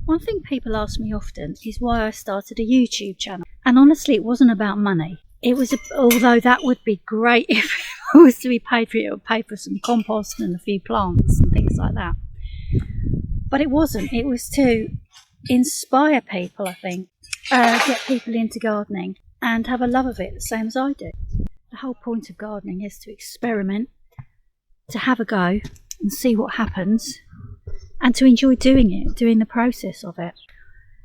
One thing people ask me often is why I started a YouTube channel. And honestly, it wasn't about money. It was, although that would be great if I was to be paid for it, or pay for some compost and a few plants and things like that. But it wasn't. It was to inspire people, I think, get people into gardening and have a love of it the same as I do. The whole point of gardening is to experiment, to have a go and see what happens, and to enjoy doing it, doing the process of it.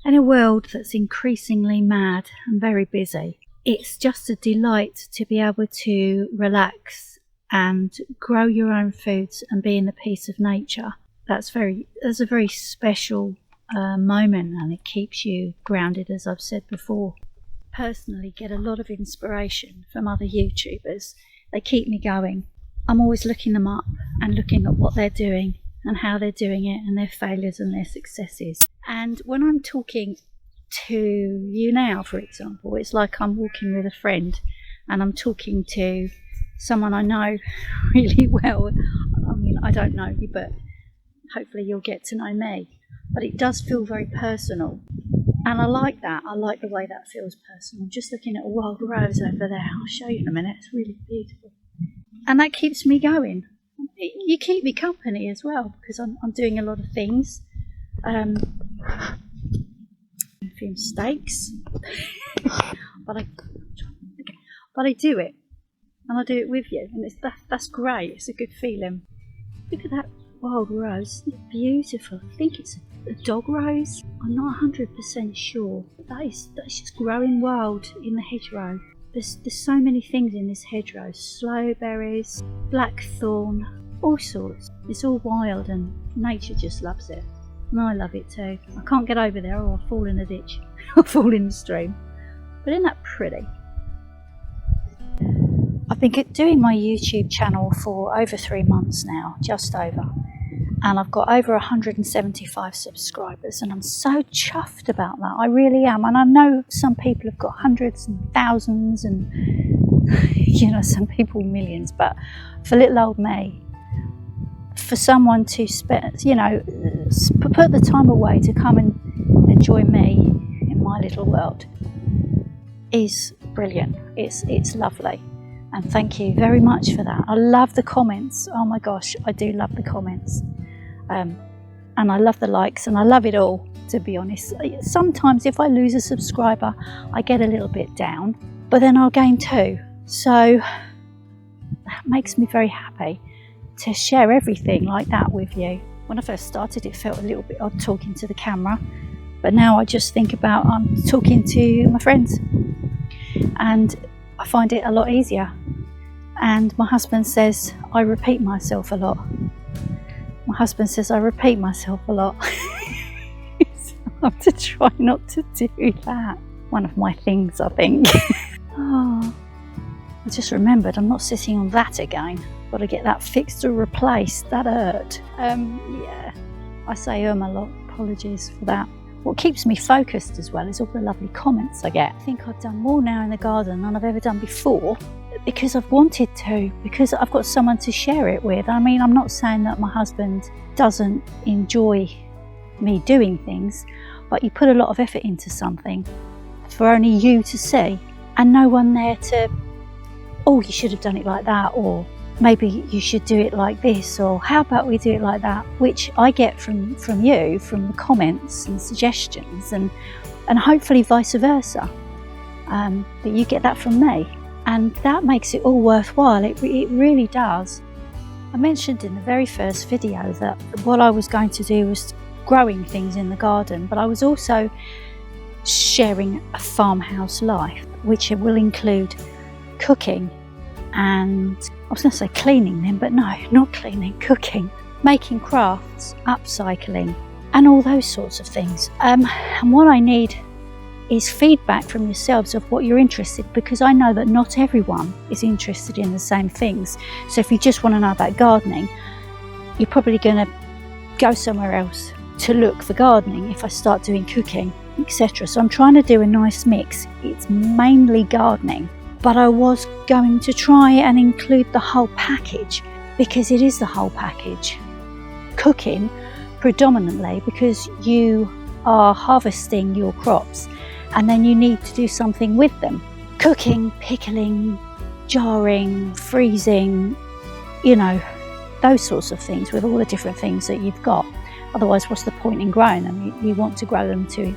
In a world that's increasingly mad and very busy, it's just a delight to be able to relax and grow your own foods and be in the peace of nature. That's a very special moment, and it keeps you grounded, as I've said before. Personally, get a lot of inspiration from other YouTubers. They keep me going. I'm always looking them up and looking at what they're doing and how they're doing it, and their failures and their successes. And when I'm talking to you now, for example, it's like I'm walking with a friend and I'm talking to someone I know really well. I mean, I don't know you, but hopefully you'll get to know me. But it does feel very personal, and I like that. I like the way that feels personal. I'm just looking at a wild rose over there. I'll show you in a minute. It's really beautiful, and that keeps me going. You keep me company as well, because I'm doing a lot of things. A few mistakes, but I do it, and I do it with you, and that's great. It's a good feeling. Look at that wild rose. Isn't it beautiful? I think it's a dog rose. I'm not 100% sure. That's just growing wild in the hedgerow. There's so many things in this hedgerow. Slowberries, blackthorn, all sorts. It's all wild, and nature just loves it. And I love it too. I can't get over there, or I'll fall in a ditch. I'll fall in the stream. But isn't that pretty? I've been doing my YouTube channel for over 3 months now, just over. And I've got over 175 subscribers, and I'm so chuffed about that. I really am. And I know some people have got hundreds and thousands and, some people millions. But for little old me, for someone to spend, put the time away to come and enjoy me in my little world is brilliant. It's lovely. And thank you very much for that. I love the comments. Oh my gosh, I do love the comments. And I love the likes, and I love it all, to be honest. Sometimes if I lose a subscriber, I get a little bit down, but then I'll gain 2. So that makes me very happy to share everything like that with you. When I first started, it felt a little bit odd talking to the camera, but now I just think about I'm talking to my friends, and I find it a lot easier. And my husband says I repeat myself a lot. My husband says I repeat myself a lot. So I have to try not to do that. One of my things, I think. Oh, I just remembered I'm not sitting on that again. Got to get that fixed or replaced. That hurt. Yeah, I say a lot. Apologies for that. What keeps me focused as well is all the lovely comments I get. I think I've done more now in the garden than I've ever done before, because I've wanted to, because I've got someone to share it with. I mean, I'm not saying that my husband doesn't enjoy me doing things, but you put a lot of effort into something for only you to see, and no one there to, oh, you should have done it like that, or maybe you should do it like this, or how about we do it like that, which I get from you, from the comments and suggestions, and hopefully vice versa, that you get that from me. And that makes it all worthwhile. It really does. I mentioned in the very first video that what I was going to do was growing things in the garden, but I was also sharing a farmhouse life, which will include cooking and, I was going to say cleaning then, but no, not cleaning, cooking, making crafts, upcycling, and all those sorts of things. And what I need is feedback from yourselves of what you're interested, because I know that not everyone is interested in the same things. So if you just want to know about gardening, you're probably going to go somewhere else to look for gardening if I start doing cooking, etc. So I'm trying to do a nice mix. It's mainly gardening, but I was going to try and include the whole package, because it is the whole package. Cooking predominantly, because you are harvesting your crops and then you need to do something with them. Cooking, pickling, jarring, freezing, you know, those sorts of things with all the different things that you've got. Otherwise, what's the point in growing them? You want to grow them to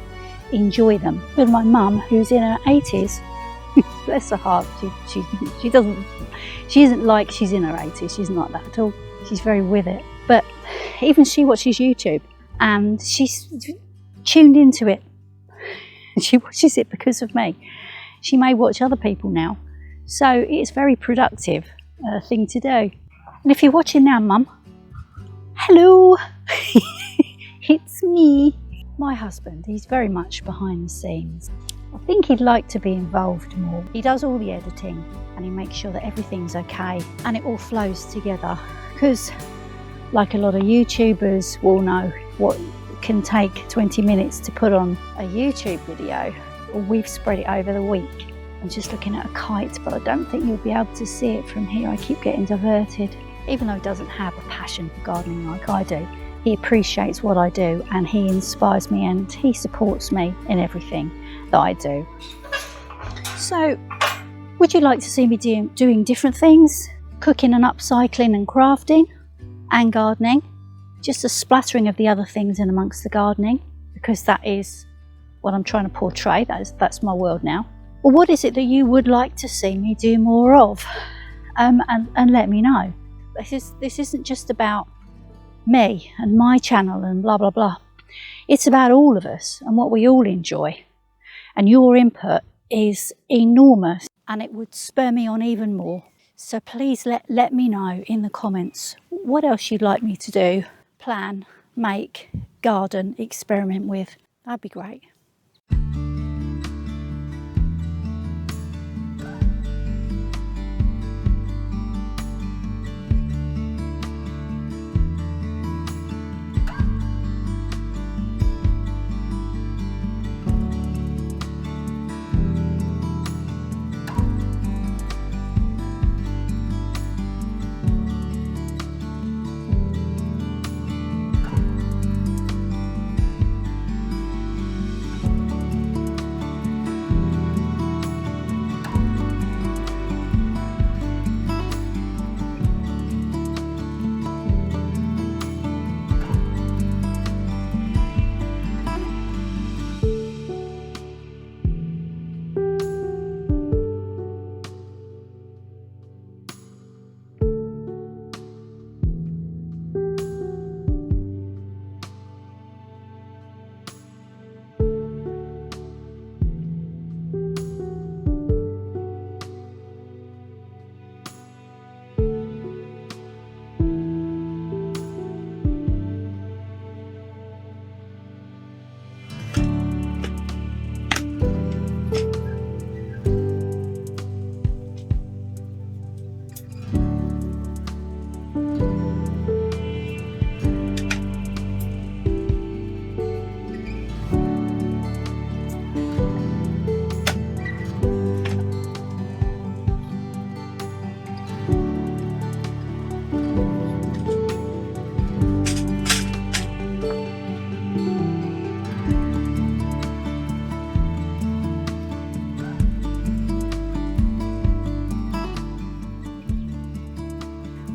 enjoy them. With my mum, who's in her 80s, bless her heart, she isn't like she's in her 80s, she's not that at all. She's very with it. But even she watches YouTube and she's tuned into it. She watches it because of me. She may watch other people now. So it's a very productive thing to do. And if you're watching now, Mum, hello, it's me. My husband, he's very much behind the scenes. I think he'd like to be involved more. He does all the editing and he makes sure that everything's okay and it all flows together. Because like a lot of YouTubers will know, what can take 20 minutes to put on a YouTube video, well, we've spread it over the week. I'm just looking at a kite, but I don't think you'll be able to see it from here. I keep getting diverted. Even though he doesn't have a passion for gardening like I do, he appreciates what I do and he inspires me and he supports me in everything that I do. So, would you like to see me doing different things? Cooking and upcycling and crafting and gardening. Just a splattering of the other things in amongst the gardening, because that is what I'm trying to portray. That's my world now. Well, what is it that you would like to see me do more of? And let me know. This isn't just about me and my channel and blah, blah, blah. It's about all of us and what we all enjoy. And your input is enormous and it would spur me on even more. So please let me know in the comments what else you'd like me to do, plan, make, garden, experiment with. That'd be great.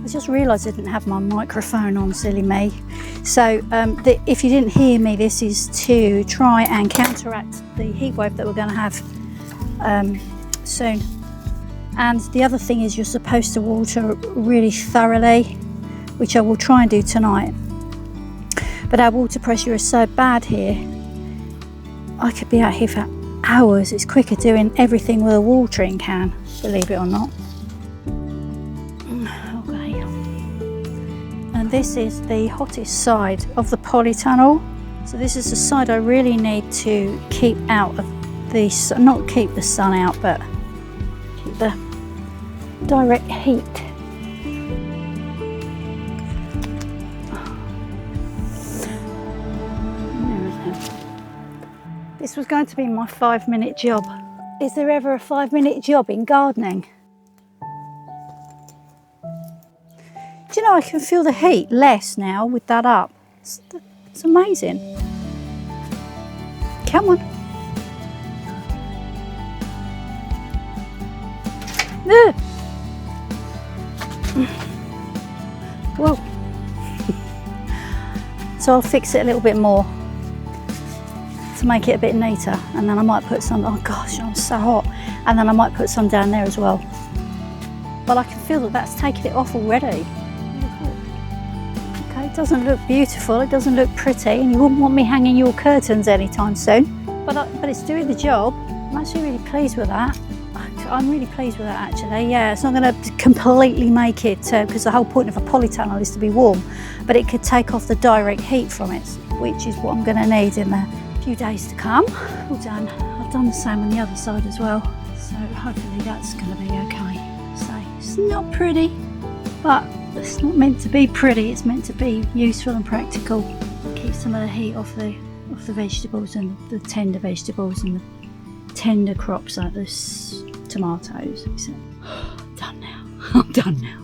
I just realised I didn't have my microphone on, silly me. So if you didn't hear me, this is to try and counteract the heat wave that we're going to have soon. And the other thing is you're supposed to water really thoroughly, which I will try and do tonight. But our water pressure is so bad here, I could be out here for hours. It's quicker doing everything with a watering can, believe it or not. Okay. And this is the hottest side of the polytunnel. So this is the side I really need to keep out of the sun, not keep the sun out, but keep the direct heat. This was going to be my 5-minute job. Is there ever a 5-minute job in gardening? Do you know, I can feel the heat less now with that up. It's amazing. Come on. Whoa. So I'll fix it a little bit more to make it a bit neater, and then I might put some, oh gosh, I'm so hot, and then I might put some down there as well. But I can feel that that's taken it off already. Okay, it doesn't look beautiful, it doesn't look pretty, and you wouldn't want me hanging your curtains anytime soon. But it's doing the job. I'm actually really pleased with that. I'm really pleased with that actually. Yeah, it's not going to completely make it, because the whole point of a polytunnel is to be warm, but it could take off the direct heat from it, which is what I'm going to need in the few days to come. All done. I've done the same on the other side as well, so hopefully that's going to be okay. So it's not pretty, but it's not meant to be pretty, it's meant to be useful and practical. Keep some of the heat off the vegetables, and the tender vegetables and the tender crops like this tomatoes. I'm done now. I'm done now.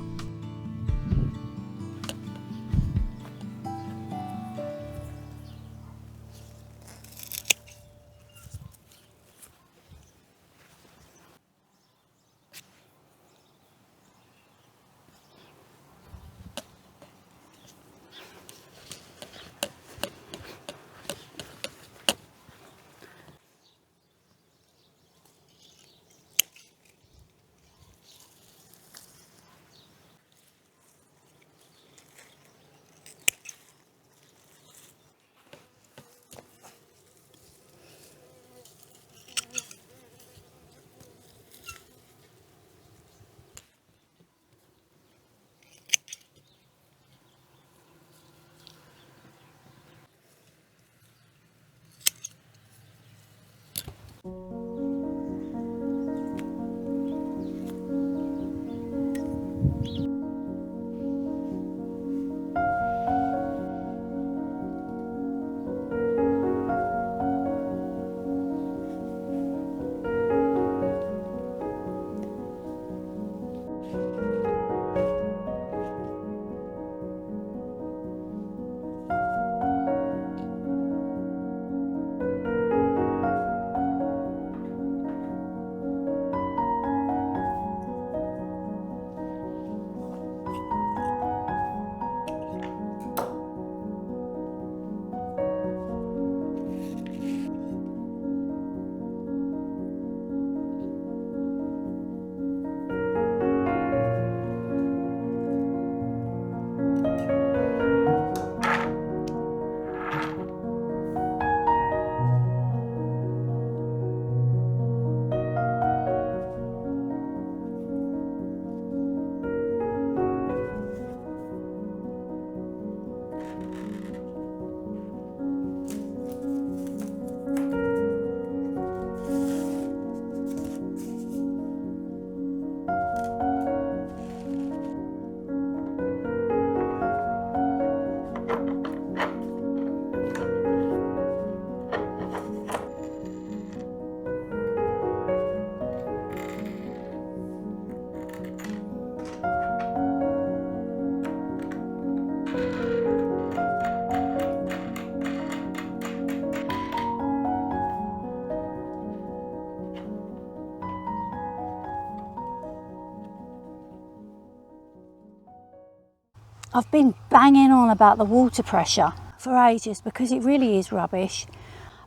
I've been banging on about the water pressure for ages because it really is rubbish,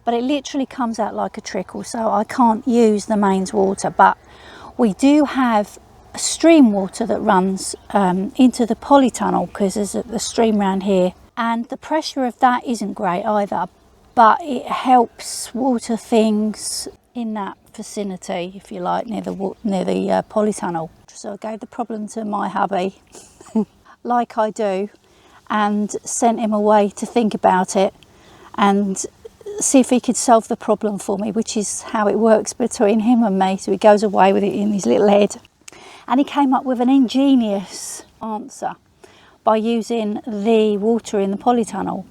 but it literally comes out like a trickle, so I can't use the mains water. But we do have stream water that runs into the polytunnel, because there's a stream around here, and the pressure of that isn't great either, but it helps water things in that vicinity, if you like, near the polytunnel. So I gave the problem to my hubby like I do, and sent him away to think about it and see if he could solve the problem for me, which is how it works between him and me. So he goes away with it in his little head, and he came up with an ingenious answer by using the water in the polytunnel.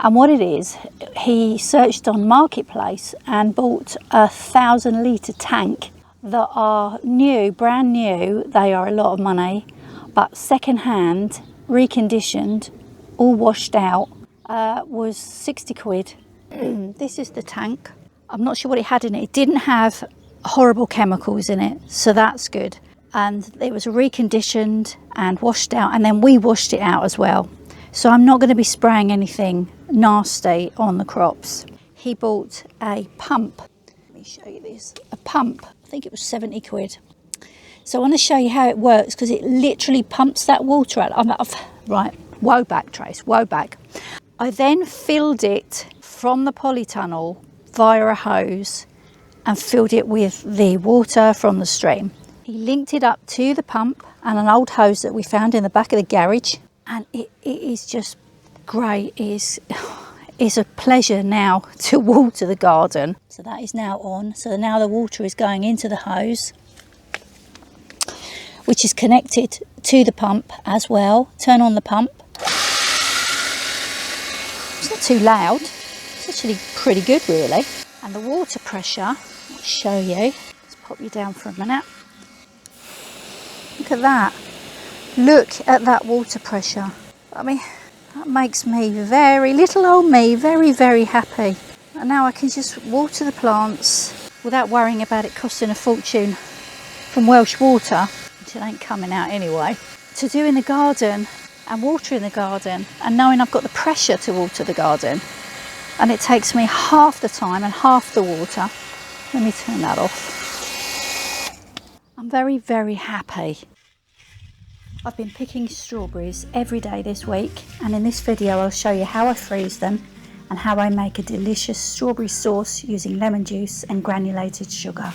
And what it is, he searched on Marketplace and bought a 1,000 litre tank that are new, brand new. They are a lot of money, but second hand, reconditioned, all washed out, was 60 quid. This is the tank. I'm not sure what it had in it. It didn't have horrible chemicals in it, so that's good. And it was reconditioned and washed out, and then we washed it out as well. So I'm not going to be spraying anything nasty on the crops. He bought a pump. Let me show you this. A pump. I think it was 70 quid. So I want to show you how it works, because it literally pumps that water out. Right, woe back, Trace, woe back. I then filled it from the polytunnel via a hose and filled it with the water from the stream. He linked it up to the pump and an old hose that we found in the back of the garage, and it is just great. It's a pleasure now to water the garden. So that is now on. So now the water is going into the hose, which is connected to the pump as well. Turn on the pump. It's not too loud. It's actually pretty good, really. And the water pressure, I'll show you. Let's pop you down for a minute. Look at that. Look at that water pressure. I mean, that makes me little old me, very, very happy. And now I can just water the plants without worrying about it costing a fortune from Welsh Water, which it ain't coming out anyway, to do in the garden and water in the garden, and knowing I've got the pressure to water the garden. And it takes me half the time and half the water. Let me turn that off. I'm very, very happy. I've been picking strawberries every day this week, and in this video I'll show you how I freeze them and how I make a delicious strawberry sauce using lemon juice and granulated sugar.